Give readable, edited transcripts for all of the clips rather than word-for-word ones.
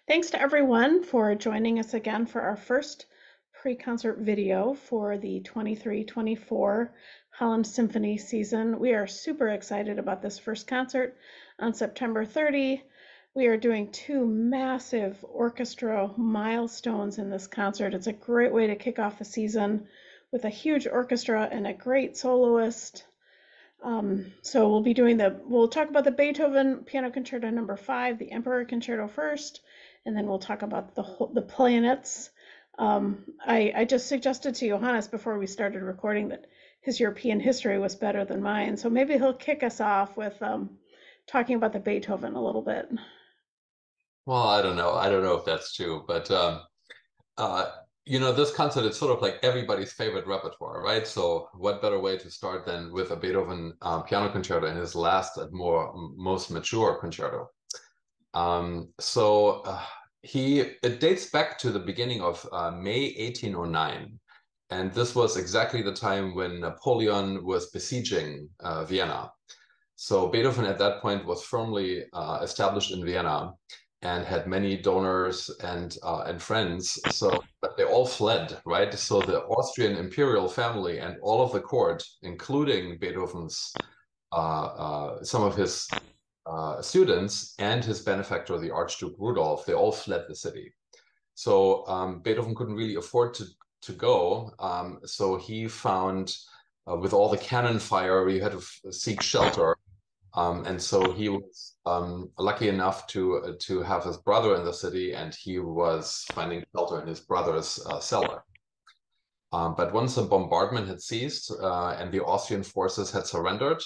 Thanks to everyone for joining us again for our first pre-concert video for the 23-24 Holland Symphony season. We are super excited about this first concert on September 30. We are doing two massive orchestra milestones in this concert. It's a great way to kick off the season with a huge orchestra and a great soloist. So we'll talk about the Beethoven Piano Concerto No. 5, the Emperor Concerto first, and then we'll talk about the planets. I just suggested to Johannes before we started recording that his European history was better than mine, so maybe he'll kick us off with talking about the Beethoven a little bit. Well, I don't know. I don't know if that's true, but uh, this concert is sort of like everybody's favorite repertoire, right? So, what better way to start than with a Beethoven piano concerto in his last and most mature concerto? So, it dates back to the beginning of May 1809, and this was exactly the time when Napoleon was besieging Vienna. So Beethoven at that point was firmly established in Vienna and had many donors and friends. So, but they all fled, right? So the Austrian imperial family and all of the court, including Beethoven's some of his students and his benefactor, the Archduke Rudolph, they all fled the city. So Beethoven couldn't really afford to go. So he found, with all the cannon fire, he had to seek shelter. And so he was lucky enough to have his brother in the city, and he was finding shelter in his brother's cellar. But once the bombardment had ceased and the Austrian forces had surrendered,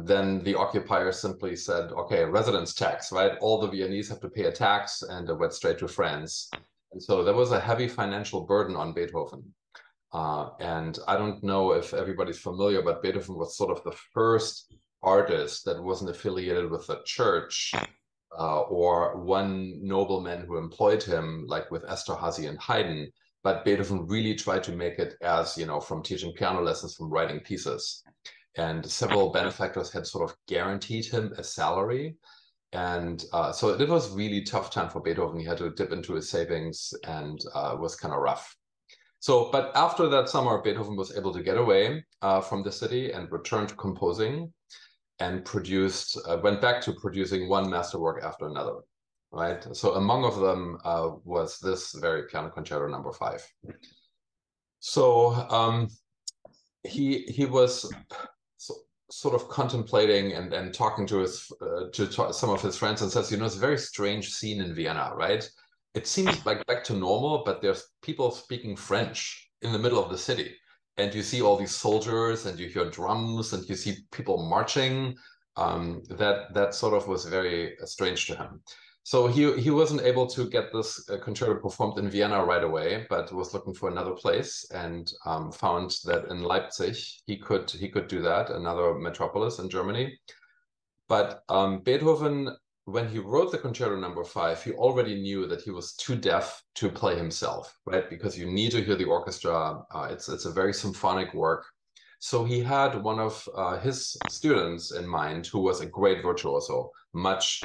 then the occupiers simply said, "Okay, residence tax, right? All the Viennese have to pay a tax," and it went straight to France. And so there was a heavy financial burden on Beethoven. And I don't know if everybody's familiar, but Beethoven was sort of the first artist that wasn't affiliated with the church or one nobleman who employed him, like with Esterhazy and Haydn. But Beethoven really tried to make it as, from teaching piano lessons, from writing pieces. And several benefactors had sort of guaranteed him a salary. And so it was really tough time for Beethoven. He had to dip into his savings and it was kind of rough. So, but after that summer, Beethoven was able to get away from the city and return to composing and went back to producing one masterwork after another, right? So among of them was this very Piano Concerto No. 5. So he was sort of contemplating and talking to some of his friends and says, it's a very strange scene in Vienna, right? It seems like back to normal, but there's people speaking French in the middle of the city. And you see all these soldiers and you hear drums and you see people marching. That sort of was very strange to him. So he wasn't able to get this concerto performed in Vienna right away, but was looking for another place and found that in Leipzig he could do that, another metropolis in Germany. But Beethoven, when he wrote the Concerto No. 5, he already knew that he was too deaf to play himself, right? Because you need to hear the orchestra. It's a very symphonic work. So he had one of his students in mind who was a great virtuoso, much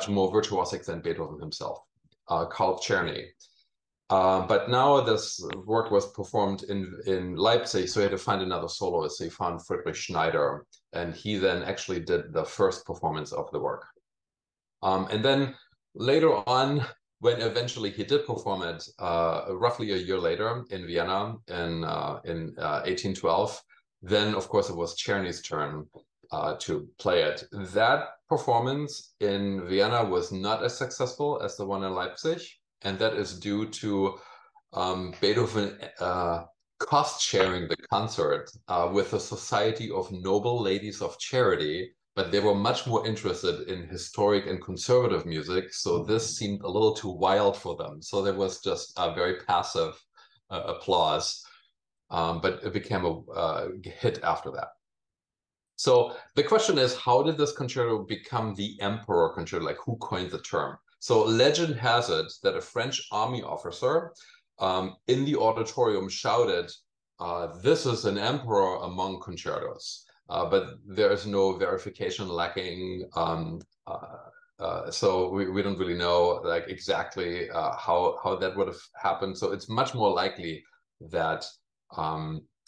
more virtuosic than Beethoven himself, Carl Czerny. But now this work was performed in Leipzig, so he had to find another soloist. So he found Friedrich Schneider, and he then actually did the first performance of the work. And then later on, when eventually he did perform it, roughly a year later in Vienna in 1812, then of course it was Czerny's turn to play it. That performance in Vienna was not as successful as the one in Leipzig, and that is due to Beethoven cost sharing the concert with the Society of Noble Ladies of Charity, but they were much more interested in historic and conservative music, so this seemed a little too wild for them. So there was just a very passive applause, but it became a hit after that. So the question is, how did this concerto become the Emperor Concerto? Like, who coined the term? So legend has it that a French army officer in the auditorium shouted, "This is an emperor among concertos." But there is no verification lacking. so we don't really know like exactly how that would have happened. So it's much more likely that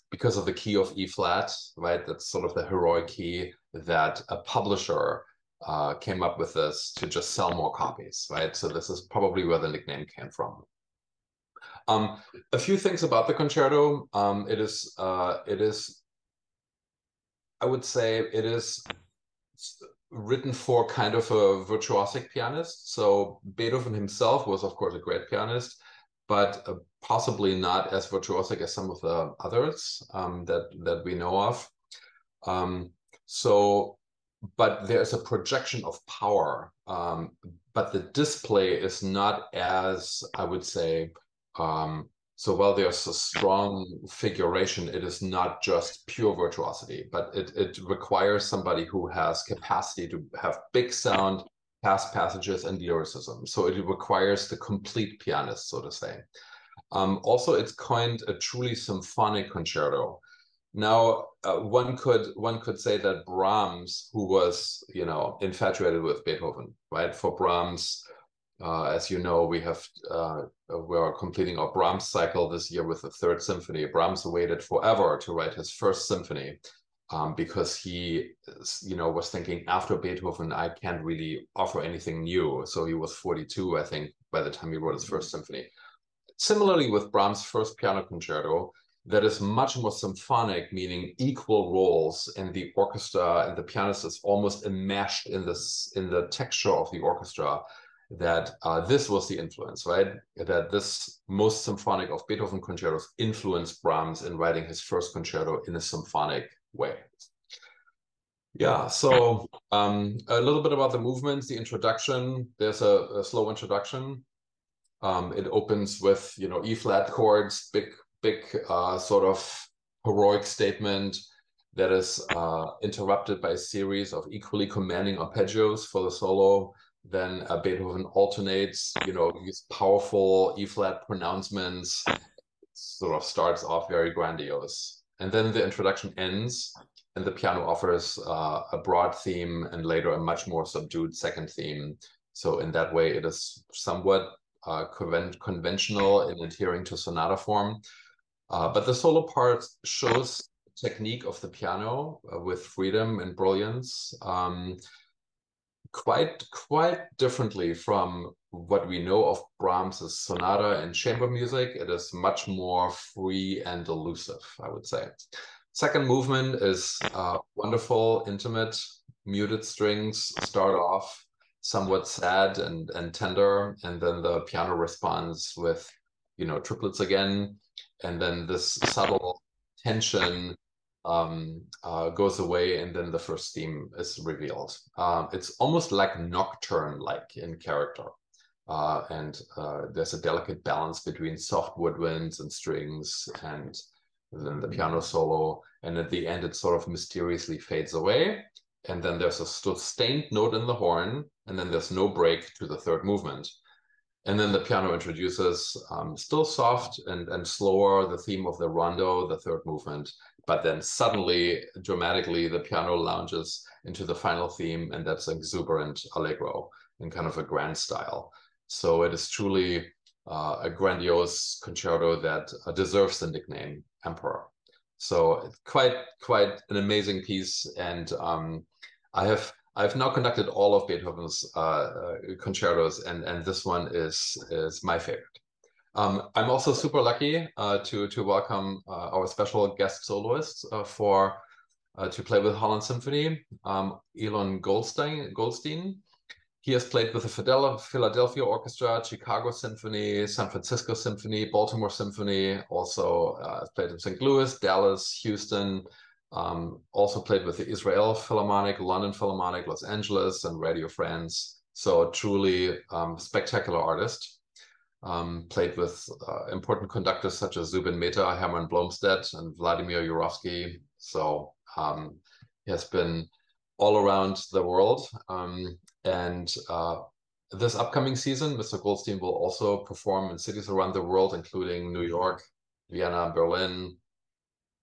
because of the key of E flat, right? That's sort of the heroic key that a publisher came up with this to just sell more copies, right? So this is probably where the nickname came from. A few things about the concerto. It is, I would say, it is written for kind of a virtuosic pianist. So Beethoven himself was, of course, a great pianist, but possibly not as virtuosic as some of the others that we know of. Um, so, but there's a projection of power, but the display is not as, I would say, so while there's a strong figuration, it is not just pure virtuosity, but it requires somebody who has capacity to have big sound, fast passages, and lyricism. So it requires the complete pianist, so to say. Also, it's coined a truly symphonic concerto. Now, one could say that Brahms, who was infatuated with Beethoven, right? For Brahms, as you know, we are completing our Brahms cycle this year with the third symphony. Brahms waited forever to write his first symphony because he, was thinking after Beethoven, I can't really offer anything new. So he was 42, I think, by the time he wrote his first symphony. Similarly, with Brahms' first piano concerto, that is much more symphonic, meaning equal roles, and the orchestra and the pianist is almost enmeshed in the texture of the orchestra. That this was the influence, right? That this most symphonic of Beethoven concertos influenced Brahms in writing his first concerto in a symphonic way. Yeah, so a little bit about the movements, the introduction. There's a slow introduction. It opens with E flat chords, big sort of heroic statement that is interrupted by a series of equally commanding arpeggios for the solo. Then Beethoven alternates, these powerful E flat pronouncements. Sort of starts off very grandiose, and then the introduction ends, and the piano offers a broad theme and later a much more subdued second theme. So in that way, it is somewhat conventional in adhering to sonata form. But the solo part shows technique of the piano with freedom and brilliance, quite differently from what we know of Brahms's sonata and chamber music. It is much more free and elusive, I would say. Second movement is wonderful, intimate, muted strings start off somewhat sad and tender, and then the piano responds with triplets again, and then this subtle tension goes away, and then the first theme is revealed. It's almost like nocturne-like in character, and there's a delicate balance between soft woodwinds and strings, and then the piano solo, and at the end it sort of mysteriously fades away, and then there's a sustained note in the horn, and then there's no break to the third movement. And then the piano introduces, still soft and slower, the theme of the rondo, the third movement. But then suddenly, dramatically, the piano lounges into the final theme, and that's exuberant allegro in kind of a grand style. So it is truly a grandiose concerto that deserves the nickname Emperor. So it's quite an amazing piece, and I've now conducted all of Beethoven's concertos, and this one is my favorite. I'm also super lucky to welcome our special guest soloist to play with Holland Symphony, Elon Goldstein. He has played with the Philadelphia Orchestra, Chicago Symphony, San Francisco Symphony, Baltimore Symphony. Also has played in St. Louis, Dallas, Houston. Also played with the Israel Philharmonic, London Philharmonic, Los Angeles, and Radio France. So truly spectacular artist. Played with important conductors such as Zubin Mehta, Hermann Blomstedt, and Vladimir Yurovsky. So he has been all around the world. And this upcoming season, Mr. Goldstein will also perform in cities around the world, including New York, Vienna, Berlin,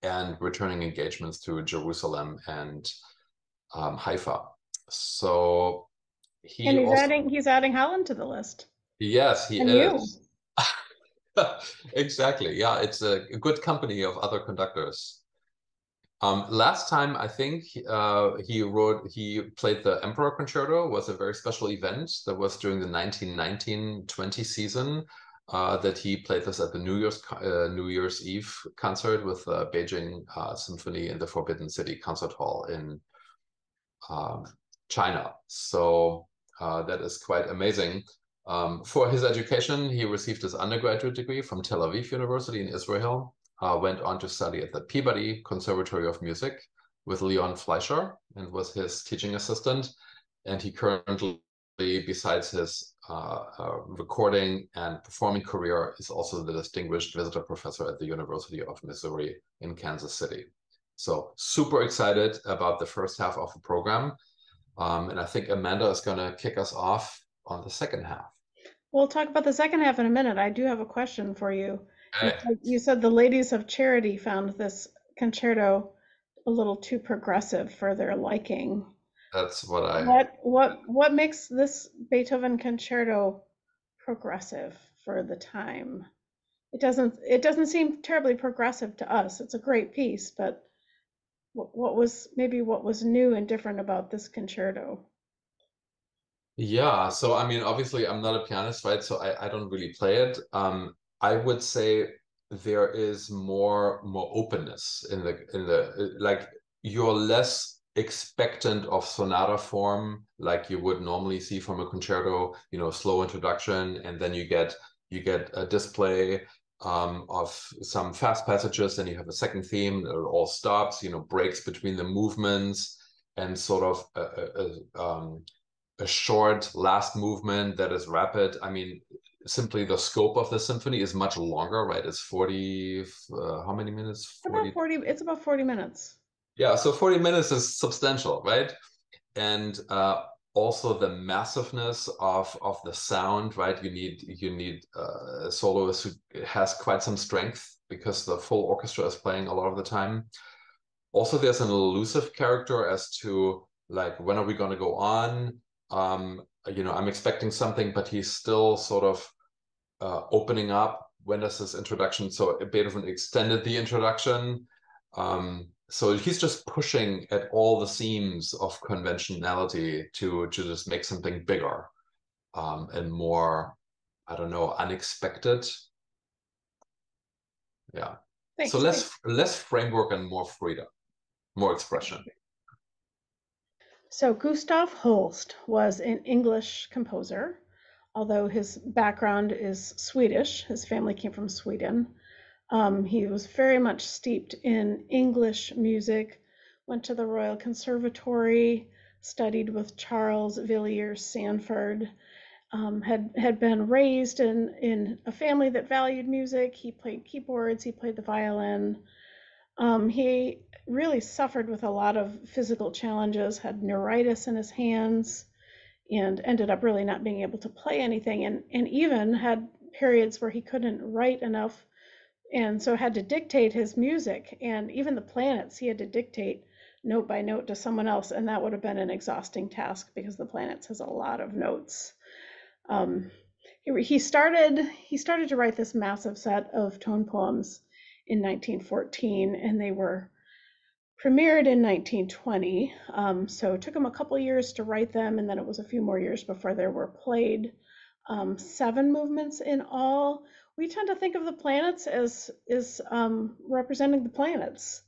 and returning engagements to Jerusalem and Haifa. So And he also, he's adding Holland to the list. yes, he And you. is. Exactly. Yeah, it's a good company of other conductors. Last time I think he played the Emperor Concerto was a very special event that was during the 1919-20 season that he played this at the New Year's Eve concert with Beijing Symphony in the Forbidden City Concert Hall in um, China. So that is quite amazing. For his education, he received his undergraduate degree from Tel Aviv University in Israel, went on to study at the Peabody Conservatory of Music with Leon Fleischer and was his teaching assistant. And he currently, besides his recording and performing career, is also the distinguished visitor professor at the University of Missouri in Kansas City. So super excited about the first half of the program. And I think Amanda is going to kick us off on the second half. We'll talk about the second half in a minute. I do have a question for you. Okay. You said the Ladies of Charity found this concerto a little too progressive for their liking. That's what I, What makes this Beethoven concerto progressive for the time? It doesn't seem terribly progressive to us. It's a great piece, but what was new and different about this concerto? yeah. So, I mean, obviously, I'm not a pianist, right? So I don't really play it. I would say there is more openness in the like you're less expectant of sonata form like you would normally see from a concerto, slow introduction, and then you get a display of some fast passages, then you have a second theme that all stops, breaks between the movements and sort of a short last movement that is rapid. I mean, simply the scope of the symphony is much longer, right? It's 40, how many minutes? 40. It's about 40 minutes. Yeah, so 40 minutes is substantial, right? And also the massiveness of the sound, right? You need a soloist who has quite some strength because the full orchestra is playing a lot of the time. Also, there's an elusive character as to like when are we going to go on? I'm expecting something, but he's still sort of opening up. When does this introduction? So Beethoven extended the introduction. So he's just pushing at all the seams of conventionality to just make something bigger and more, I don't know, unexpected. Yeah. So Thanks. less framework and more freedom, more expression. So Gustav Holst was an English composer, although his background is Swedish. His family came from Sweden. He was very much steeped in English music, went to the Royal Conservatory, studied with Charles Villiers Sanford, had been raised in a family that valued music. He played keyboards, he played the violin. He really suffered with a lot of physical challenges, had neuritis in his hands, and ended up really not being able to play anything, and even had periods where he couldn't write enough, and so had to dictate his music. And even the planets he had to dictate note by note to someone else, and that would have been an exhausting task because the planets has a lot of notes. Um, he started to write this massive set of tone poems in 1914, and they were premiered in 1920. So it took him a couple years to write them, and then it was a few more years before they were played. 7 movements in all. We tend to think of the planets as representing the planets,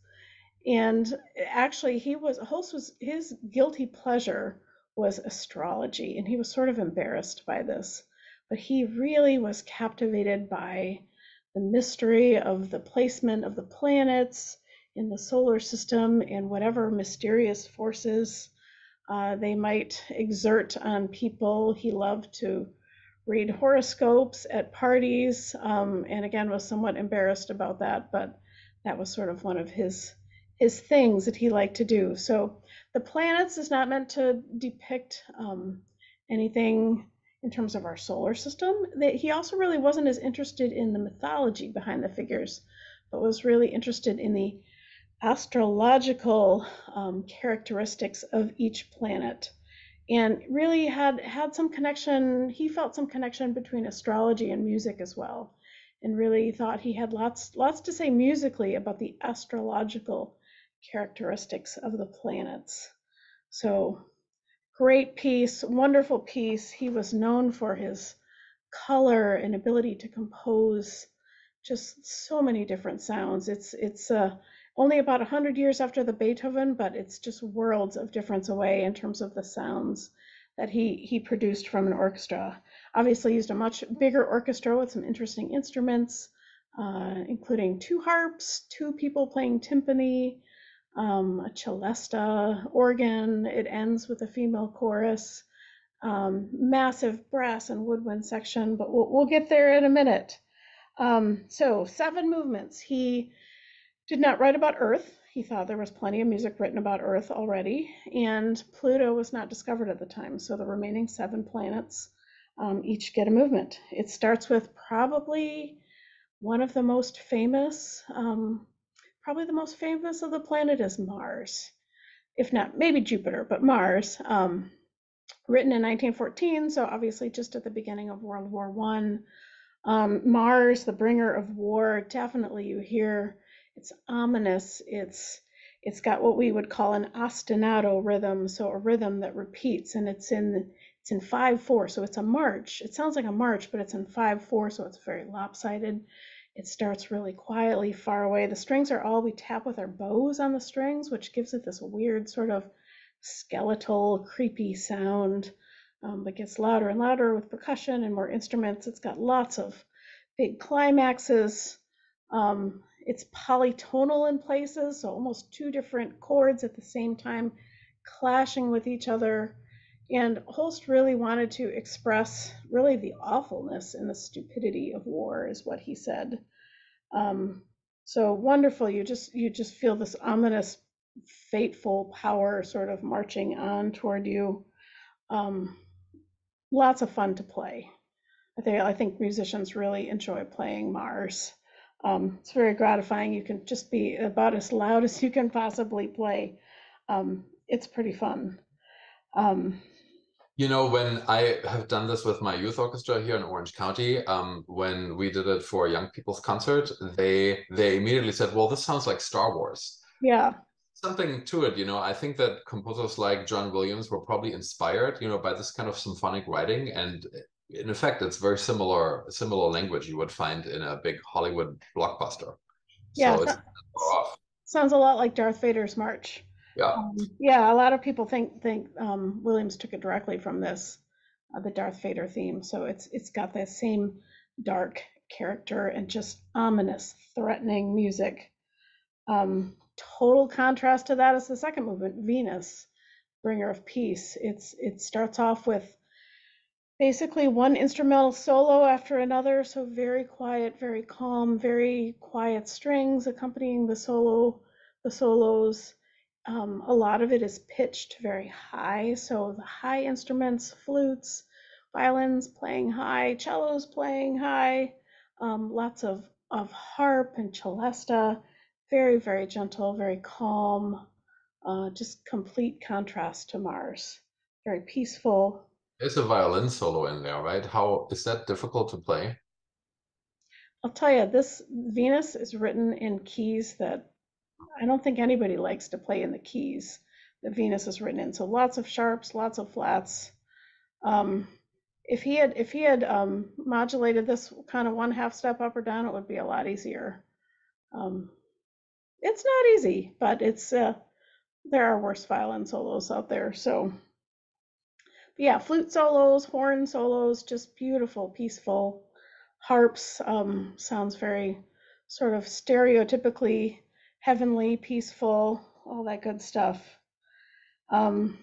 and actually, Holst was his guilty pleasure was astrology, and he was sort of embarrassed by this, but he really was captivated by the mystery of the placement of the planets in the solar system and whatever mysterious forces they might exert on people. He loved to read horoscopes at parties, and again was somewhat embarrassed about that, but that was sort of one of his things that he liked to do. So the planets is not meant to depict anything in terms of our solar system. He also really wasn't as interested in the mythology behind the figures, but was really interested in the astrological characteristics of each planet. and really had some connection. He felt some connection between astrology and music as well, and really thought he had lots to say musically about the astrological characteristics of the planets. So great piece, wonderful piece. He was known for his color and ability to compose just so many different sounds. It's only about 100 years after the Beethoven, but it's just worlds of difference away in terms of the sounds that he produced from an orchestra. Obviously, used a much bigger orchestra with some interesting instruments, including two harps, two people playing timpani, a celesta, organ. It ends with a female chorus, massive brass and woodwind section, but we'll get there in a minute. So 7 movements. He did not write about Earth. He thought there was plenty of music written about Earth already, and Pluto was not discovered at the time. So the remaining 7 planets each get a movement. It starts with probably one of the most famous, probably the most famous of the planet is Mars, if not maybe Jupiter, but Mars. Written in 1914, so obviously just at the beginning of World War One. Mars, the bringer of war, definitely you hear it's ominous. It's got what we would call an ostinato rhythm, so a rhythm that repeats, and it's in 5/4, so it's a march. It sounds like a march, but it's in 5/4, so it's very lopsided. It starts really quietly, far away. The strings are all we tap with our bows on the strings, which gives it this weird sort of skeletal, creepy sound, that gets louder and louder with percussion and more instruments. It's got lots of big climaxes. It's polytonal in places, so almost 2 different chords at the same time clashing with each other. And Holst really wanted to express really the awfulness and the stupidity of war, is what he said. Um, so wonderful. You just feel this ominous, fateful power sort of marching on toward you. Um, Lots of fun to play. I think musicians really enjoy playing Mars. It's very gratifying. You can just be about as loud as you can possibly play. It's pretty fun. Um, When I have done this with my youth orchestra here in Orange County, when we did it for a young people's concert, they immediately said, "Well, this sounds like Star Wars." yeah, Something to it. I think that composers like John Williams were probably inspired by this kind of symphonic writing, and in effect, it's very similar language you would find in a big Hollywood blockbuster. yeah. So it's not far off. Sounds a lot like Darth Vader's march. Yeah. Yeah, a lot of people think Williams took it directly from this, the Darth Vader theme. So it's got that same dark character and just ominous, threatening music. Total contrast to that is the second movement, Venus, Bringer of Peace. It starts off with basically one instrumental solo after another, so very quiet, very calm, very quiet strings accompanying the solos. A lot of it is pitched very high, so the high instruments, flutes, violins playing high, cellos playing high, lots of harp and celesta, very, very gentle, very calm, just complete contrast to Mars. Very peaceful. There's a violin solo in there, right? How is that difficult to play? I'll tell you, this Venus is written in keys that I don't think anybody likes to play in the keys that Venus is written in. So lots of sharps, lots of flats. Um, if he had modulated this kind of 1/2 step up or down, it would be a lot easier. Um, it's not easy, but there are worse violin solos out there. So but yeah, flute solos, horn solos, just beautiful, peaceful. Harps sounds very sort of stereotypically heavenly, peaceful, all that good stuff. Um,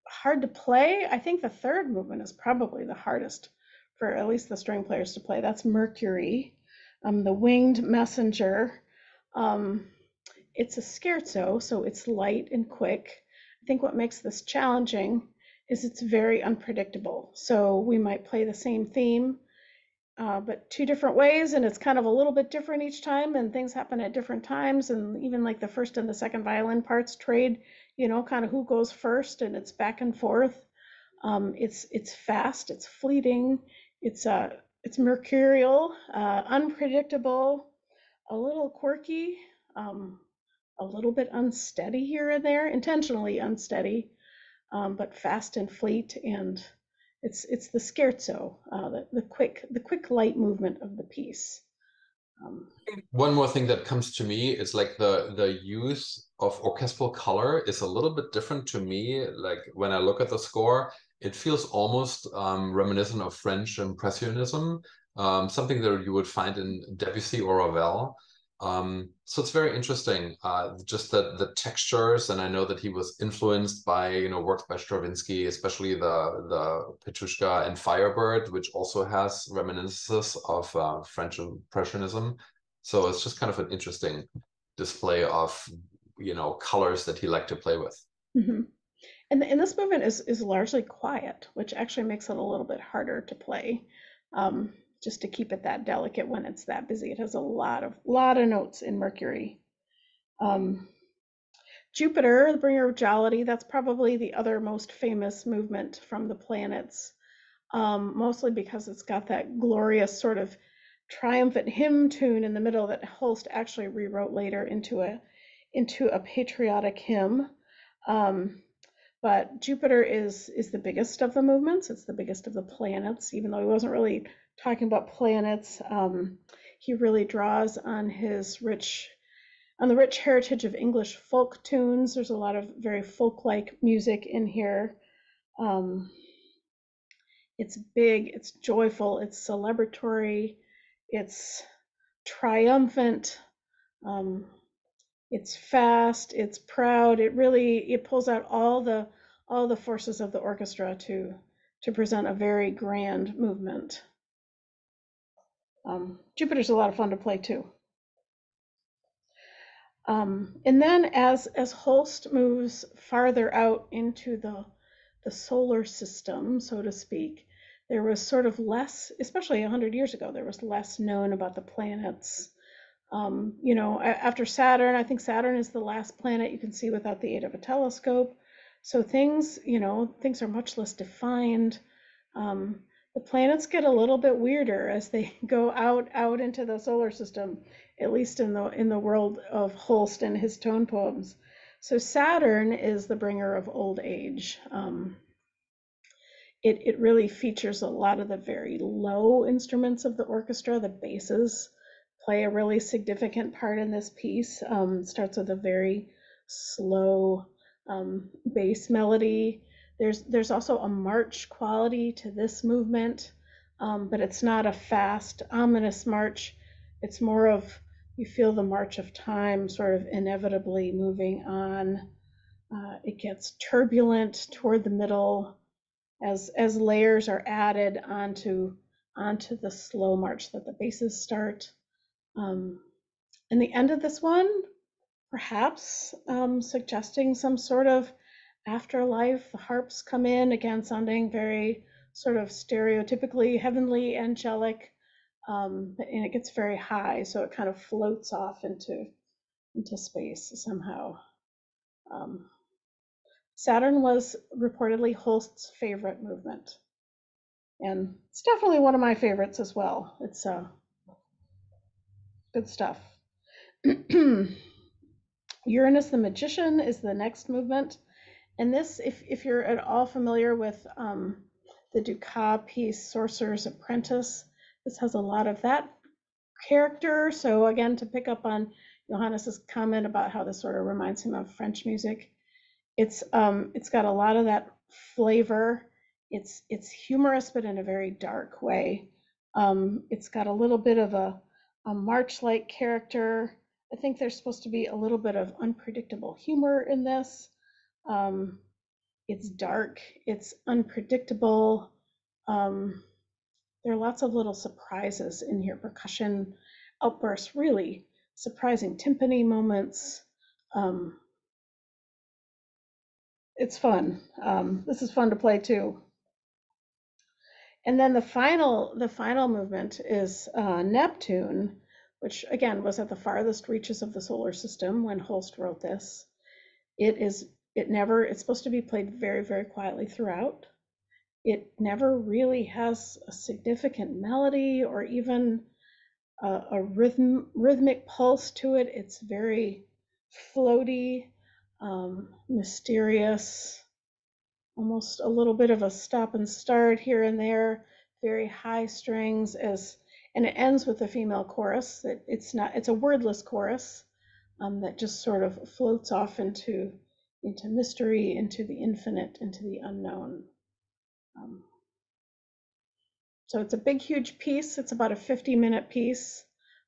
Hard to play. I think the third movement is probably the hardest for at least the string players to play. That's Mercury, the winged messenger. Um, it's a scherzo, so it's light and quick. I think what makes this challenging is it's very unpredictable. So we might play the same theme, but 2 different ways, and it's kind of a little bit different each time, and things happen at different times, and even like the first and the second violin parts trade, kind of who goes first, and it's back and forth. It's fast, it's fleeting, it's mercurial, unpredictable, a little quirky, um, a little bit unsteady here and there, intentionally unsteady, but fast and fleet, and it's the scherzo, the quick light movement of the piece. Um, One more thing that comes to me is like the use of orchestral color is a little bit different to me. Like when I look at the score, it feels almost reminiscent of French Impressionism, something that you would find in Debussy or Ravel. So it's very interesting, just the textures, and I know that he was influenced by works by Stravinsky, especially the Petrushka and Firebird, which also has reminiscences of French Impressionism. So it's just kind of an interesting display of, colors that he liked to play with. mhm. And this movement is largely quiet, which actually makes it a little bit harder to play, just to keep it that delicate when it's that busy. It has a lot of notes in Mercury. Um, Jupiter, the bringer of jollity, that's probably the other most famous movement from the planets, mostly because it's got that glorious sort of triumphant hymn tune in the middle that Holst actually rewrote later into a patriotic hymn. Um, but Jupiter is the biggest of the movements. It's the biggest of the planets, even though he wasn't really talking about planets. He really draws on the rich heritage of English folk tunes. There's a lot of very folk-like music in here. Um, it's big, it's joyful, it's celebratory, it's triumphant, um, it's fast, it's proud. It pulls out all the forces of the orchestra to present a very grand movement. Jupiter's a lot of fun to play too. And then as Holst moves farther out into the solar system, so to speak, there was sort of less, especially 100 years ago, there was less known about the planets. After Saturn, I think Saturn is the last planet you can see without the aid of a telescope. So things are much less defined. Um, the planets get a little bit weirder as they go out into the solar system, at least in the world of Holst and his tone poems. So Saturn is the bringer of old age. It really features a lot of the very low instruments of the orchestra. The basses play a really significant part in this piece. It starts with a very slow bass melody. There's also a march quality to this movement, but it's not a fast, ominous march. It's more of, you feel the march of time sort of inevitably moving on. It gets turbulent toward the middle as layers are added onto the slow march that the basses start. In the end of this one, perhaps suggesting some sort of afterlife. The harps come in again, sounding very sort of stereotypically heavenly, angelic, and it gets very high, so it kind of floats off into space somehow. Um, Saturn was reportedly Holst's favorite movement, and it's definitely one of my favorites as well. It's good stuff. Uranus the Magician is the next movement. And this, if you're at all familiar with the Dukas piece, Sorcerer's Apprentice, this has a lot of that character. So again, to pick up on Johannes's comment about how this sort of reminds him of French music, it's got a lot of that flavor. It's humorous, but in a very dark way. It's got a little bit of a March-like character. I think there's supposed to be a little bit of unpredictable humor in this. Um, it's dark, it's unpredictable. Um, there are lots of little surprises in here, percussion outbursts, really surprising timpani moments. Um, it's fun. This is fun to play too. And then the final movement is Neptune, which again was at the farthest reaches of the solar system when Holst wrote this. It's supposed to be played very, very quietly throughout. It never really has a significant melody or even a rhythmic pulse to it. It's very floaty, mysterious, almost a little bit of a stop and start here and there, very high strings and it ends with a female chorus that it's a wordless chorus that just sort of floats off into mystery, into the infinite, into the unknown. Um, so it's a big, huge piece. It's about a 50-minute piece,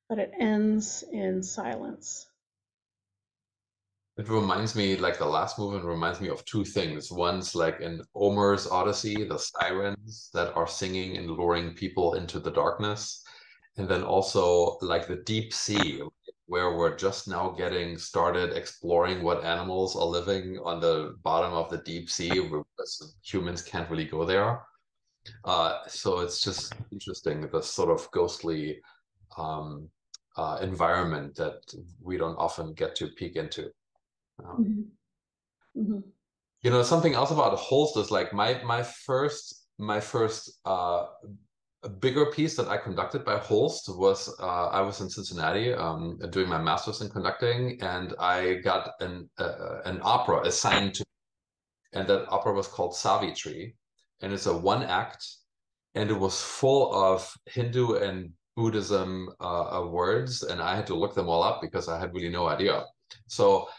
but it ends in silence. It reminds me, like the last movement reminds me of two things. One's like in Homer's Odyssey, the sirens that are singing and luring people into the darkness. And then also like the deep sea, where we're just now getting started exploring what animals are living on the bottom of the deep sea, because humans can't really go there. So it's just interesting, the sort of ghostly um, environment that we don't often get to peek into. Um, Mm-hmm. Mm-hmm. Something else about Holst is like my first a bigger piece that I conducted by Holst was I was in Cincinnati doing my master's in conducting, and I got an opera assigned to, and that opera was called Savitri, and it's a one act, and it was full of Hindu and Buddhism words, and I had to look them all up because I had really no idea. So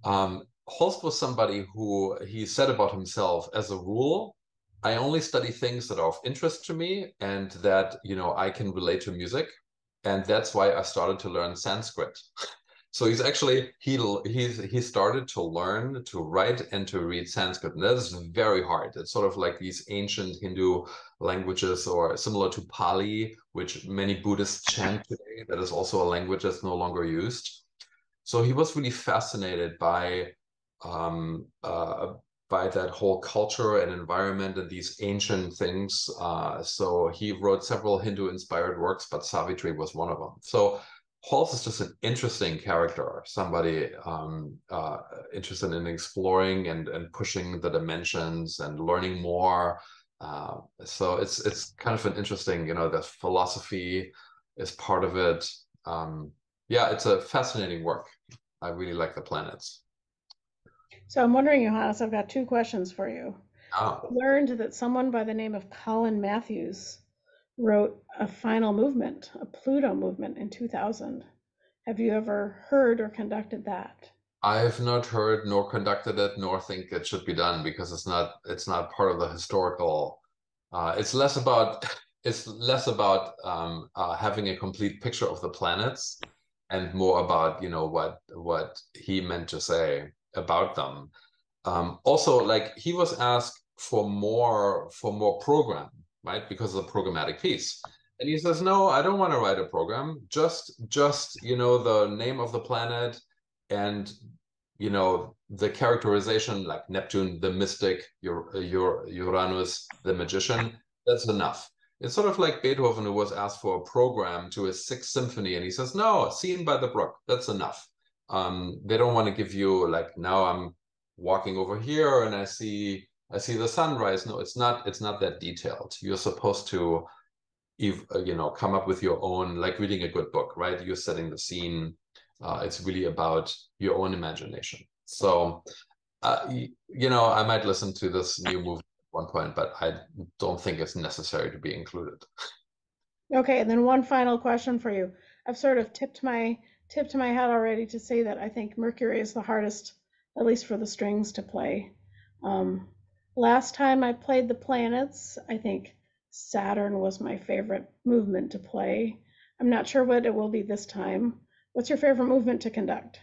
Holst was somebody who he said about himself, as a rule, I only study things that are of interest to me and that, I can relate to music. And that's why I started to learn Sanskrit. So he's actually he started to learn to write and to read Sanskrit, and that is very hard. It's sort of like these ancient Hindu languages, or similar to Pali, which many Buddhists chant today. That is also a language that's no longer used. So he was really fascinated um, uh, by that whole culture and environment and these ancient things. So he wrote several Hindu-inspired works, but Savitri was one of them. So Halls is just an interesting character, somebody interested in exploring and pushing the dimensions and learning more. So it's kind of an interesting, the philosophy is part of it. Yeah, it's a fascinating work. I really like the planets. So I'm wondering, Johannes, I've got two questions for you. I Oh, learned that someone by the name of Colin Matthews wrote a final movement, a Pluto movement in 2000. Have you ever heard or conducted that? I've not heard nor conducted it nor think it should be done because it's not part of the historical. It's less about having a complete picture of the planets and more about what he meant to say about them. Also, like he was asked for more program, right? Because of the programmatic piece. And he says, no, I don't want to write a program. Just the name of the planet and the characterization, like Neptune, the mystic, your Uranus, the magician. That's enough. It's sort of like Beethoven, who was asked for a program to his Sixth Symphony, and he says, no, Scene by the Brook. That's enough. They don't want to give you like, now I'm walking over here and I see the sunrise. No, it's not that detailed. You're supposed to come up with your own, like reading a good book, right? You're setting the scene. It's really about your own imagination. So I might listen to this new movie at one point, but I don't think it's necessary to be included. Okay, and then one final question for you. I've sort of tipped my hat already to say that I think Mercury is the hardest, at least for the strings to play. Um, Last time I played the planets, I think Saturn was my favorite movement to play. I'm not sure what it will be this time. What's your favorite movement to conduct?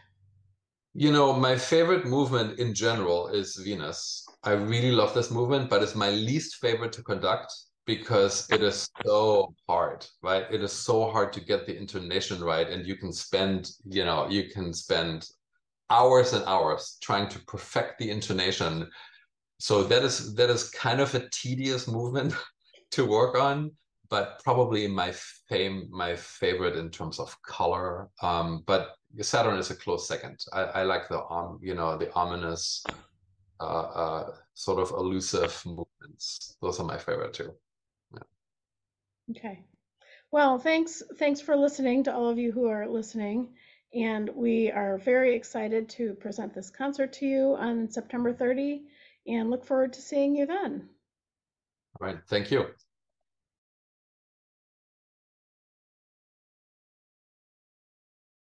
My favorite movement in general is Venus. I really love this movement, but it's my least favorite to conduct because it is so hard, right? It is so hard to get the intonation right, and you can spend hours and hours trying to perfect the intonation. So that is kind of a tedious movement to work on, but probably my favorite in terms of color. But Saturn is a close second. I like the ominous sort of elusive movements. Those are my favorite too. Yeah. Okay. Well, thanks for listening to all of you who are listening. And we are very excited to present this concert to you on September 30 and look forward to seeing you then. All right. Thank you.